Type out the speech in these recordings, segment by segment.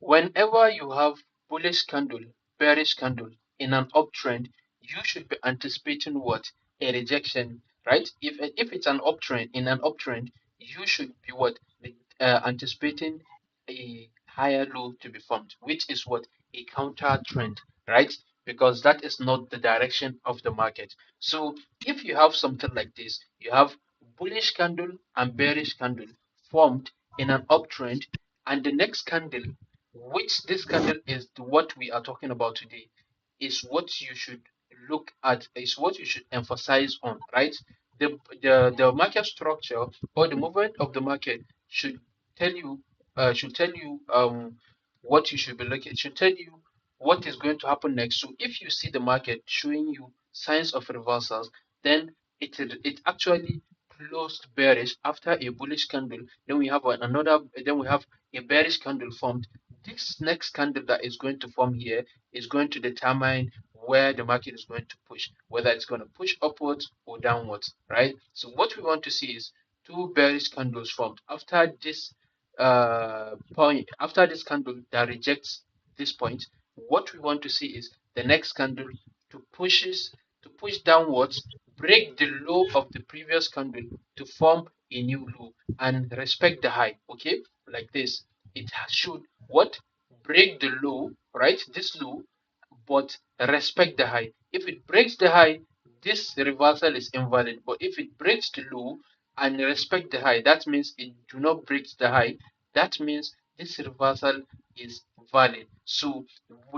Whenever you have bullish candle, bearish candle in an uptrend, you should be anticipating what? A rejection, right? If it's an uptrend, in an uptrend, you should be what? Anticipating a higher low to be formed, which is what? A counter trend, right? Because that is not the direction of the market. So if you have something like this, you have bullish candle and bearish candle formed in an uptrend, and the next candle, which this candle is what we are talking about today, is what you should look at, is what you should emphasize on, right? The market structure or the movement of the market should tell you what you should be looking. It should tell you what is going to happen next. So if you see the market showing you signs of reversals, then it actually closed bearish after a bullish candle. Then we have another. Then we have a bearish candle formed. This next candle that is going to form here is going to determine where the market is going to push, whether it's going to push upwards or downwards, right? So what we want to see is two bearish candles formed after this point, after this candle that rejects this point. What we want to see is the next candle to push downwards, break the low of the previous candle to form a new low and respect the high. Okay, like this. It should what? Break the low, right? This low, but respect the high. If it breaks the high, this reversal is invalid. But if it breaks the low and respect the high, that means it do not break the high. That means this reversal is valid. So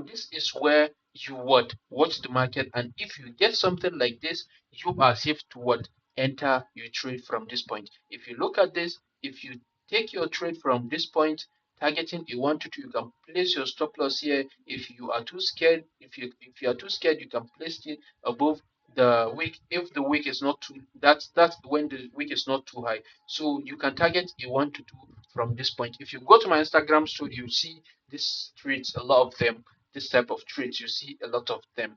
this is where you what? Watch the market, and if you get something like this, you are safe to what? Enter your trade from this point. If you look at this, if you take your trade from this point, targeting a 1 to 2, you can place your stop loss here. If you are too scared, if you are too scared, you can place it above the wick. If the wick is not too, that's when the wick is not too high. So you can target a 1 to 2 from this point. If you go to my Instagram story, you see this trades, a lot of them, this type of trades, you see a lot of them.